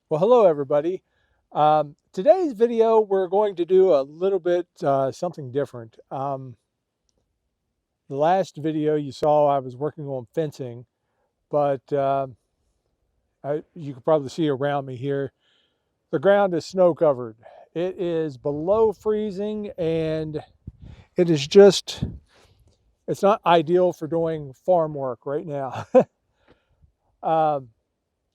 Well, hello everybody. Today's video, we're going to do a little bit something different. The last video you saw, I was working on fencing, but you can probably see around me here, the ground is snow covered. It is below freezing and it is just, it's not ideal for doing farm work right now. um,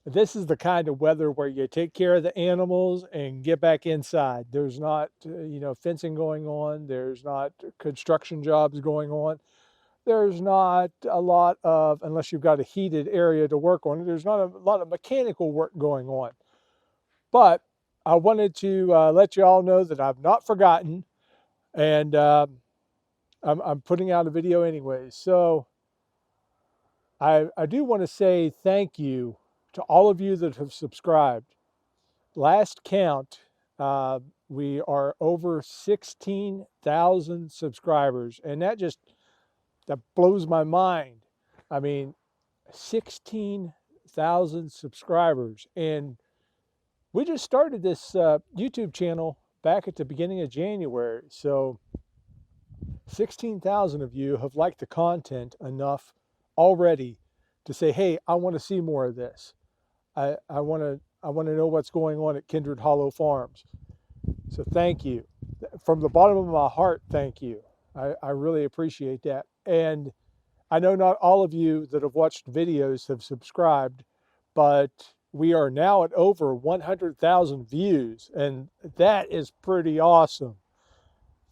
This is the kind of weather where you take care of the animals and get back inside. There's not, fencing going on. There's not construction jobs going on. There's not a lot of, unless you've got a heated area to work on, there's not a lot of mechanical work going on. But I wanted to let you all know that I've not forgotten, and I'm putting out a video anyways. So I do want to say thank you to all of you that have subscribed. Last count, we are over 16,000 subscribers, and that blows my mind. I mean, 16,000 subscribers, and we just started this YouTube channel back at the beginning of January. So 16,000 of you have liked the content enough already to say, hey, I want to see more of this. I want to know what's going on at Kindred Hollow Farms. So thank you. From the bottom of my heart, thank you. I really appreciate that. And I know not all of you that have watched videos have subscribed, but we are now at over 100,000 views, and that is pretty awesome.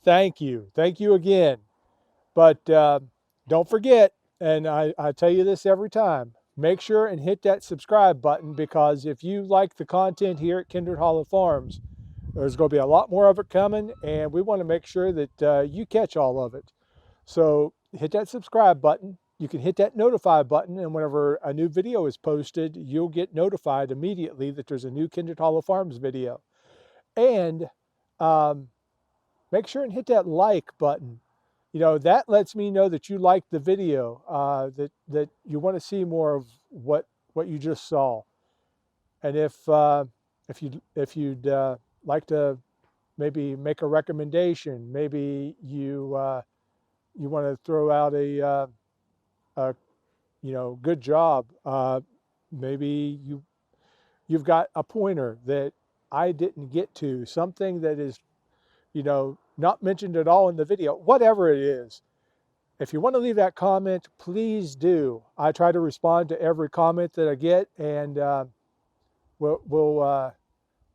Thank you. Thank you again. But don't forget, and I tell you this every time, make sure and hit that subscribe button, because if you like the content here at Kindred Hollow Farms, there's going to be a lot more of it coming, and we want to make sure that you catch all of it. So hit that subscribe button. You can hit that notify button, and whenever a new video is posted, you'll get notified immediately that there's a new Kindred Hollow Farms video. And make sure and hit that like button. That lets me know that you like the video, that you want to see more of what you just saw. And if you'd like to maybe make a recommendation, maybe you want to throw out a good job. Maybe you've got a pointer that I didn't get to, something that is not mentioned at all in the video, whatever it is. If you want to leave that comment, please do. I try to respond to every comment that I get, and we'll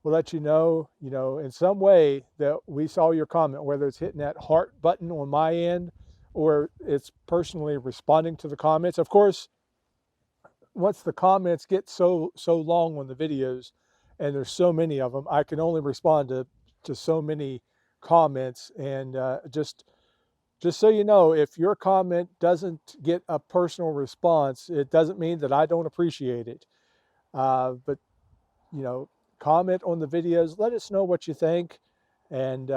let you know, in some way that we saw your comment, whether it's hitting that heart button on my end or it's personally responding to the comments. Of course, once the comments get so long on the videos, and there's so many of them, I can only respond to so many comments. And just so you know, if your comment doesn't get a personal response, it doesn't mean that I don't appreciate it. But comment on the videos, let us know what you think, and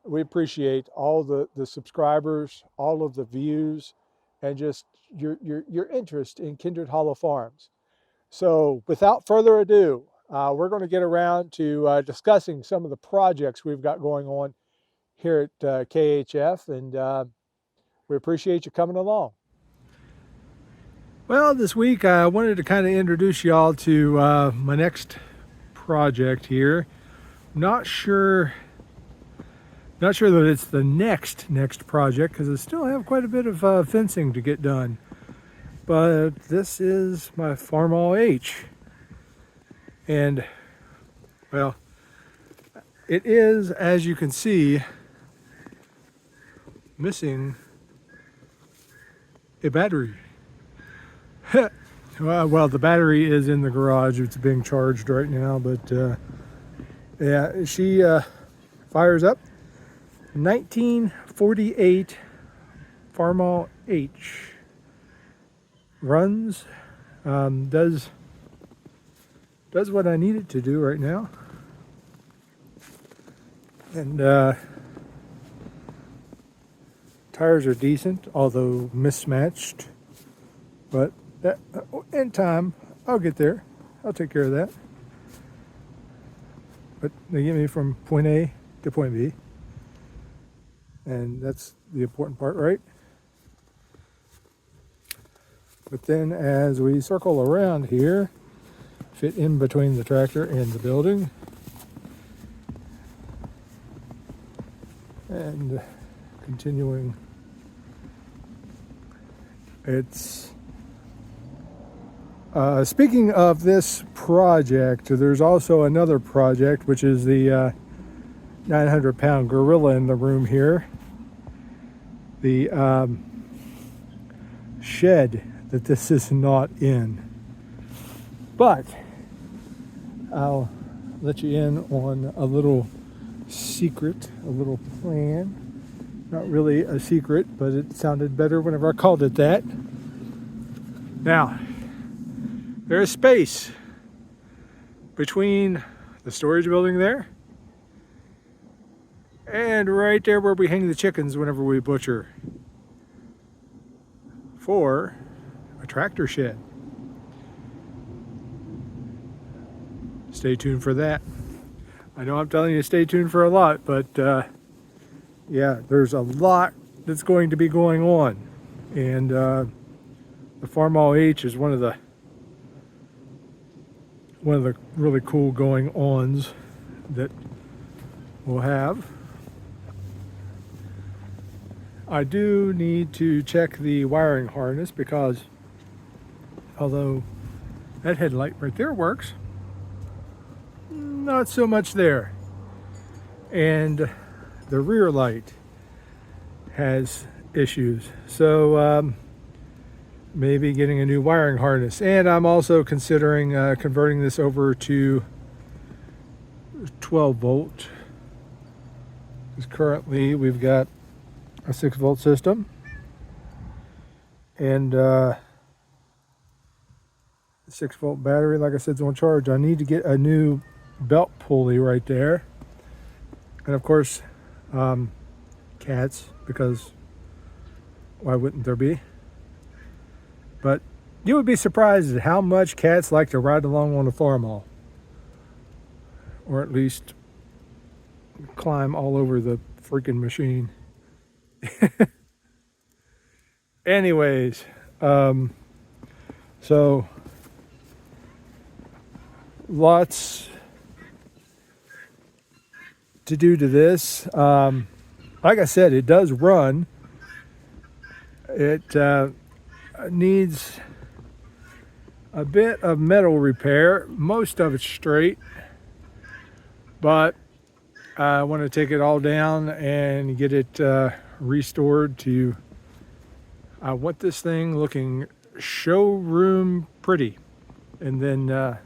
we appreciate all the subscribers, all of the views, and just your interest in Kindred Hollow Farms. So without further ado, we're going to get around to discussing some of the projects we've got going on here at KHF, and we appreciate you coming along. Well, this week I wanted to kind of introduce y'all to my next project here. Not sure that it's the next project, because I still have quite a bit of fencing to get done. But this is my farmall H. And, well, it is, as you can see, missing a battery. Well, the battery is in the garage. It's being charged right now, but yeah, she fires up. 1948 farmall H. Runs, does what I need it to do right now. And tires are decent, although mismatched. But in time, I'll get there. I'll take care of that. but they get me from point A to point B. And that's the important part, right? But then as we circle around here, fit in between the tractor and the building, and continuing, it's speaking of this project, there's also another project, which is the 900-pound gorilla in the room here. The shed that this is not in. But I'll let you in on a little secret, a little plan. Not really a secret, but it sounded better whenever I called it that. Now, there's space between the storage building there and right there where we hang the chickens whenever we butcher for a tractor shed. Stay tuned for that. I know I'm telling you to stay tuned for a lot, but yeah, there's a lot that's going to be going on. And the farmall H is one of the really cool going ons that we'll have. I do need to check the wiring harness because although that headlight right there works, not so much there. And the rear light has issues. So maybe getting a new wiring harness. And I'm also considering converting this over to 12 volt. Because currently we've got a 6-volt system. And 6-volt battery, like I said, is on charge. I need to get a new belt pulley right there. And of course, cats, because why wouldn't there be? But you would be surprised at how much cats like to ride along on the farmall. Or at least climb all over the freaking machine. Anyways, so lots to do to this. Like I said, it does run. It needs a bit of metal repair. Most of it's straight, but I want to take it all down and get it restored to, I want this thing looking showroom pretty. And then I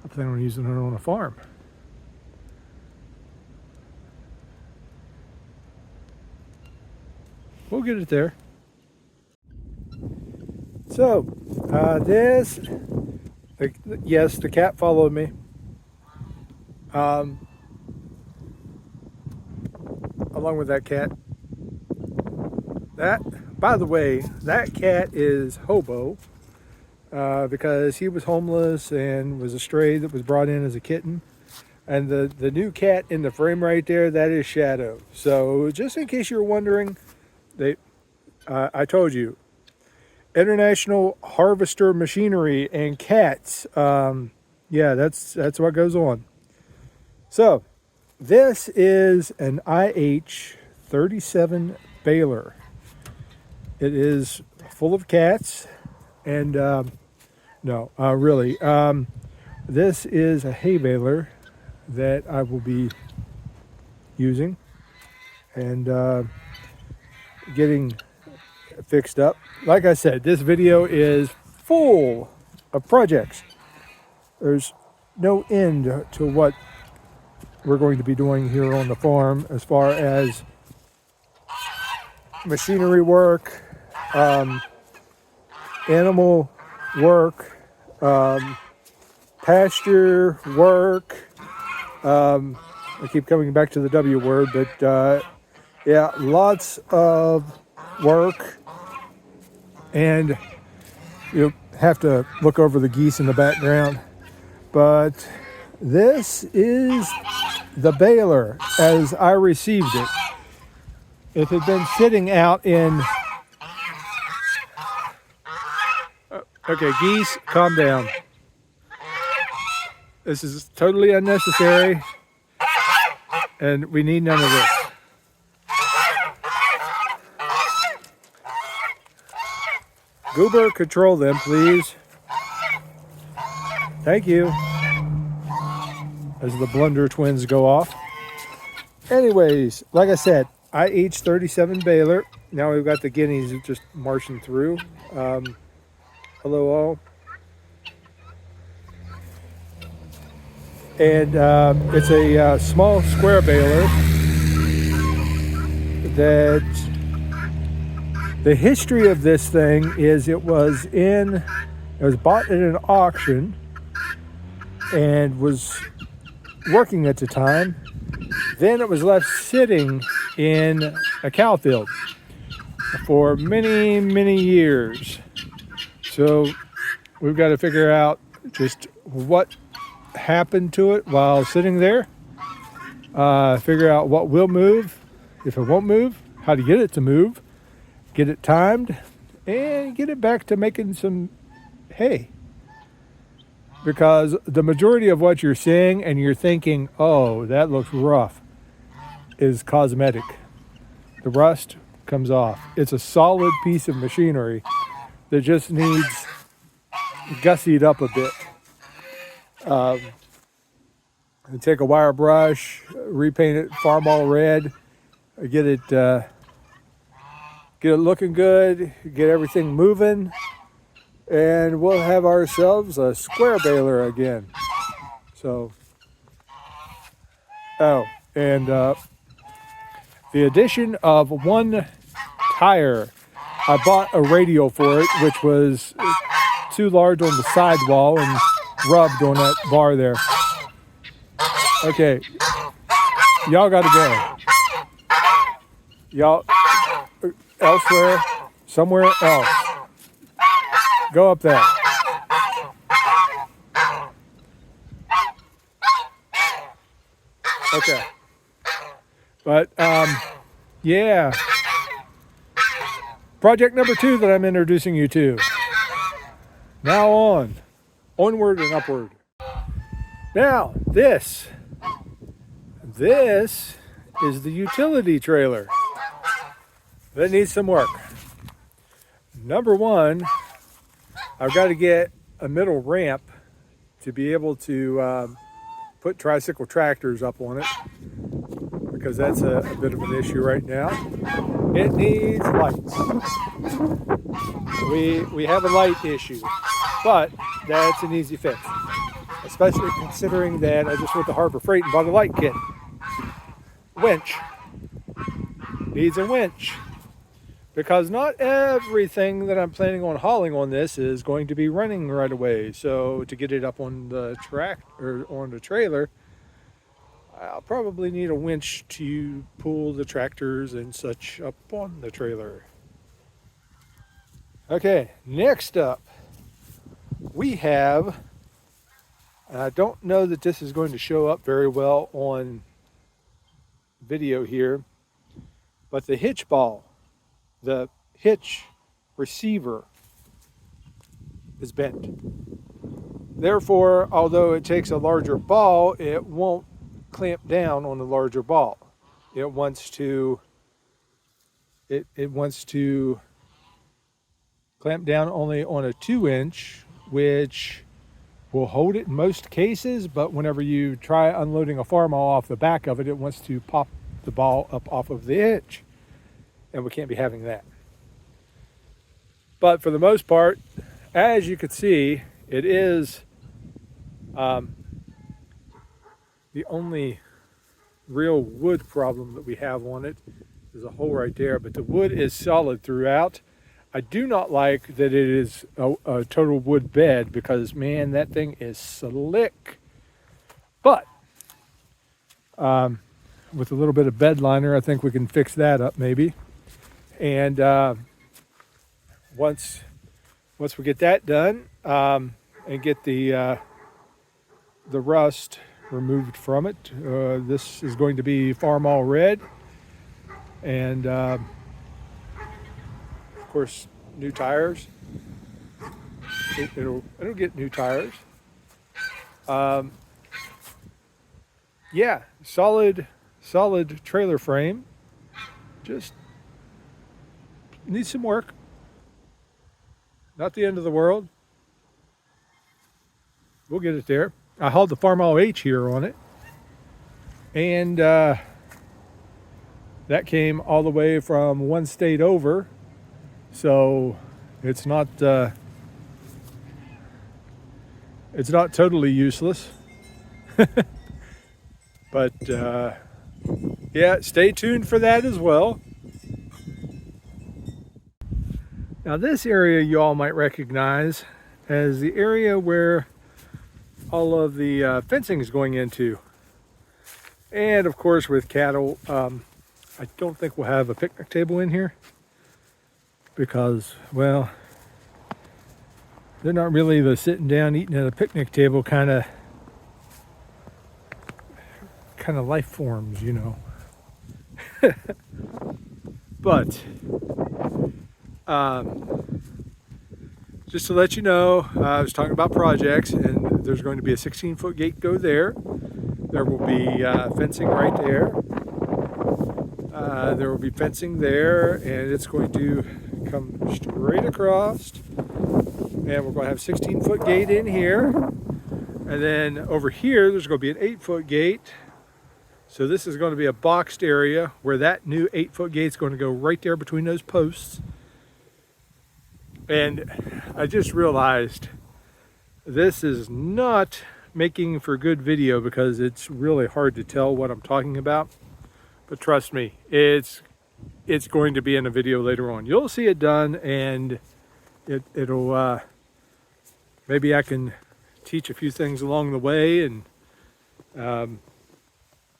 plan on using it on a farm. We'll get it there. So, yes, the cat followed me. Along with that cat. By the way, that cat is Hobo because he was homeless and was a stray that was brought in as a kitten. And the new cat in the frame right there, that is Shadow. So just in case you're wondering, I told you, International Harvester Machinery and cats. Yeah, that's what goes on. So this is an IH-37 baler. It is full of cats, and no, really, this is a hay baler that I will be using and getting fixed up. Like I said, this video is full of projects. There's no end to what we're going to be doing here on the farm as far as machinery work, animal work, pasture work. I keep coming back to the W word, but yeah, lots of work. And you have to look over the geese in the background, but This is the baler as I received it. It had been sitting out in... Okay, geese, calm down. This is totally unnecessary, and we need none of this. Goober, control them, please. Thank you. As the Blunder twins go off. Anyways, like I said, I each 37 baler. Now we've got the guineas just marching through. Hello all. And it's a small square baler that the history of this thing is it was bought at an auction and was working at the time. Then it was left sitting in a cow field for many, many years. So we've got to figure out just what happened to it while sitting there. Figure out what will move, if it won't move, how to get it to move, get it timed, and get it back to making some hay. Because the majority of what you're seeing and you're thinking, oh, that looks rough, is cosmetic. The rust comes off. It's a solid piece of machinery that just needs gussied up a bit. And take a wire brush, repaint it farmall red, get it looking good, get everything moving, and we'll have ourselves a square baler again. So, oh, and the addition of one tire. I bought a radial for it, which was too large on the sidewall and rubbed on that bar there. Okay, y'all gotta go. Y'all, elsewhere, somewhere else. Go up there. Okay. But, yeah. Project number 2 that I'm introducing you to. Now onward and upward. Now, this is the utility trailer that needs some work. Number 1, I've got to get a middle ramp to be able to put tricycle tractors up on it, because that's a bit of an issue right now. It needs lights. We have a light issue, but that's an easy fix, especially considering that I just went to Harbor Freight and bought a light kit. Winch. Needs a winch. Because not everything that I'm planning on hauling on this is going to be running right away. So to get it up on the track or on the trailer, I'll probably need a winch to pull the tractors and such up on the trailer. Okay, next up, we have, and I don't know that this is going to show up very well on video here, but the hitch ball, the hitch receiver is bent. Therefore, although it takes a larger ball, it won't clamp down on the larger ball. It wants to clamp down only on a 2-inch, which will hold it in most cases, but whenever you try unloading a farmall off the back of it, it wants to pop the ball up off of the hitch, and we can't be having that. But for the most part, as you can see, it is the only real wood problem that we have on it. There's a hole right there, but the wood is solid throughout. I do not like that it is a total wood bed, because man, that thing is slick. But with a little bit of bed liner, I think we can fix that up maybe. And once we get that done and get the rust removed from it. This is going to be farmall red, and of course new tires. It'll get new tires. Yeah, solid trailer frame. Just needs some work. Not the end of the world. We'll get it there. I hauled the farmall H here on it, and that came all the way from one state over, so it's not totally useless. But yeah, stay tuned for that as well. Now this area you all might recognize as the area where all of the fencing is going into. And of course with cattle, I don't think we'll have a picnic table in here because, well, they're not really the sitting down eating at a picnic table kind of life forms, you know. But just to let you know, I was talking about projects, and there's going to be a 16-foot gate go there. There will be fencing right there. There will be fencing there, and it's going to come straight across. And we're going to have a 16-foot gate in here. And then over here, there's going to be an 8-foot gate. So this is going to be a boxed area where that new 8-foot gate is going to go right there between those posts. And I just realized this is not making for good video because it's really hard to tell what I'm talking about. But trust me, it's going to be in a video later on. You'll see it done, and it'll maybe I can teach a few things along the way. And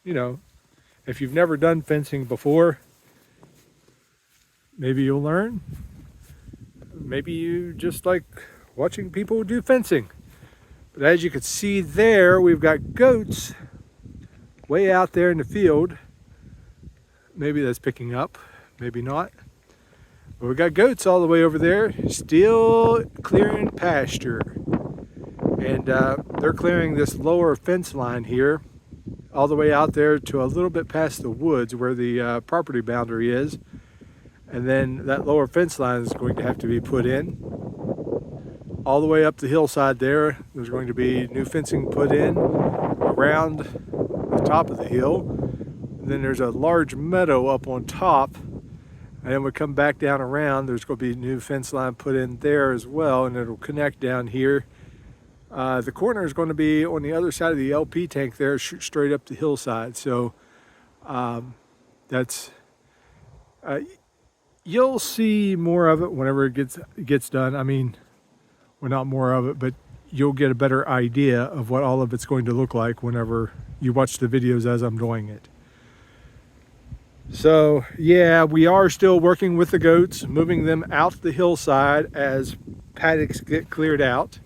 you know, if you've never done fencing before, maybe you'll learn. Maybe you just like watching people do fencing. But as you can see there, we've got goats way out there in the field. Maybe that's picking up, maybe not. But we've got goats all the way over there, still clearing pasture. And they're clearing this lower fence line here, all the way out there to a little bit past the woods where the property boundary is. And then that lower fence line is going to have to be put in. All the way up the hillside there, there's going to be new fencing put in around the top of the hill. And then there's a large meadow up on top. And then we come back down around, there's going to be new fence line put in there as well, and it'll connect down here. The corner is going to be on the other side of the LP tank there, shoot straight up the hillside. So that's you'll see more of it whenever it gets done. I mean, well, not more of it, but you'll get a better idea of what all of it's going to look like whenever you watch the videos as I'm doing it. So yeah, we are still working with the goats, moving them out the hillside as paddocks get cleared out.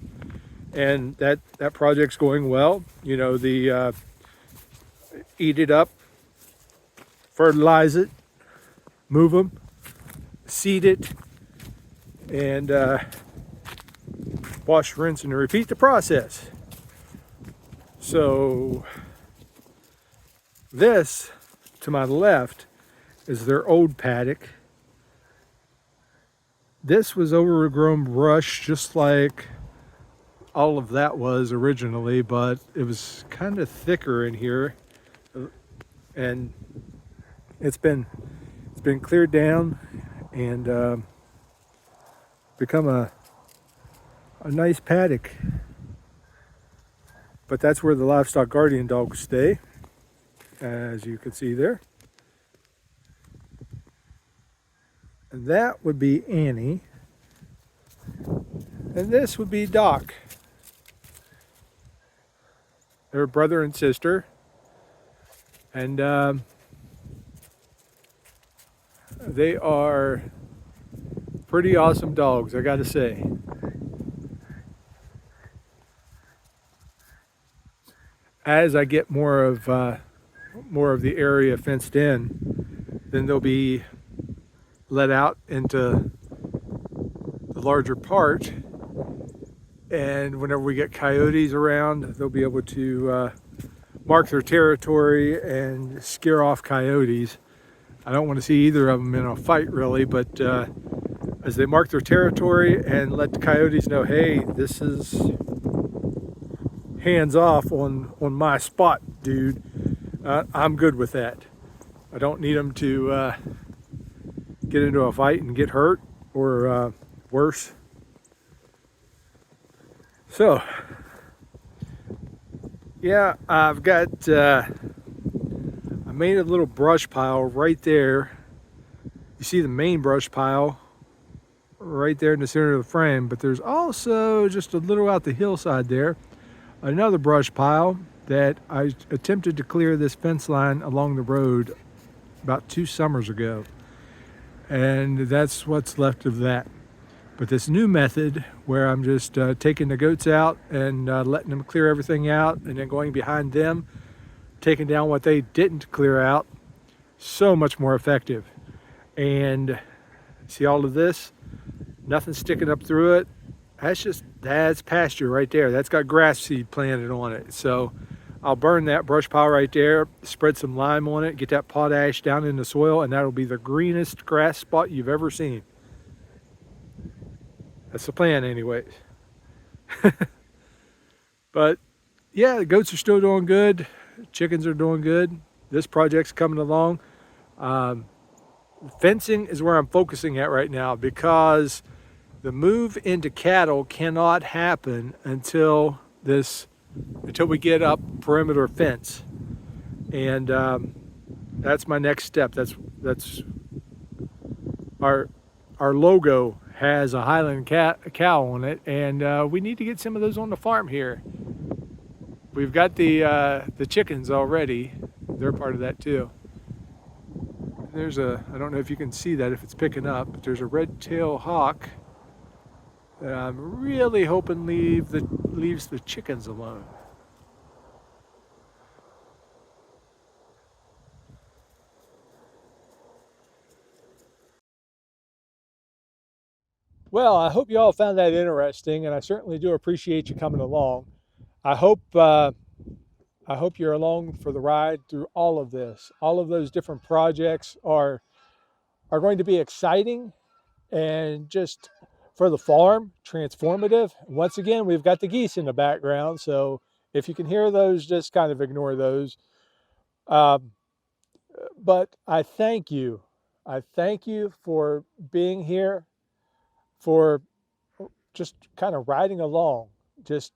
And that project's going well. You know, the eat it up, fertilize it, move them, seed it, and wash, rinse, and repeat the process. So this to my left is their old paddock. This was overgrown brush, just like all of that was originally, but it was kind of thicker in here, and it's been cleared down and become a nice paddock. But that's where the livestock guardian dogs stay, as you can see there. And that would be Annie, and this would be Doc. They're brother and sister, and they are pretty awesome dogs, I gotta say. as I get more of the area fenced in, then they'll be let out into the larger part, and whenever we get coyotes around, they'll be able to mark their territory and scare off coyotes. I don't want to see either of them in a fight really, but as they mark their territory and let the coyotes know, hey, this is hands off on my spot, dude, I'm good with that. I don't need them to get into a fight and get hurt or worse. So yeah, I've got I made a little brush pile right there. You see the main brush pile right there in the center of the frame, but there's also just a little out the hillside there, another brush pile that I attempted to clear this fence line along the road about 2 summers ago, and that's what's left of that. But this new method where I'm just taking the goats out and letting them clear everything out and then going behind them, taking down what they didn't clear out, so much more effective. And see all of this? Nothing sticking up through it. That's pasture right there. That's got grass seed planted on it. So I'll burn that brush pile right there, spread some lime on it, get that potash down in the soil, and that'll be the greenest grass spot you've ever seen. That's the plan anyways. But yeah, the goats are still doing good. Chickens are doing good. This project's coming along. Fencing is where I'm focusing at right now, because the move into cattle cannot happen until we get up perimeter fence, and that's my next step. That's our logo has a Highland cow on it, and we need to get some of those on the farm here. We've got the chickens already; they're part of that too. There's I don't know if you can see that, if it's picking up, but there's a red-tailed hawk that I'm really hoping leaves the chickens alone. Well, I hope you all found that interesting, and I certainly do appreciate you coming along. I hope you're along for the ride through all of this. All of those different projects are going to be exciting and just for the farm, transformative. Once again, we've got the geese in the background, so if you can hear those, just kind of ignore those. Um, but I thank you. I thank you for being here, for just kind of riding along, just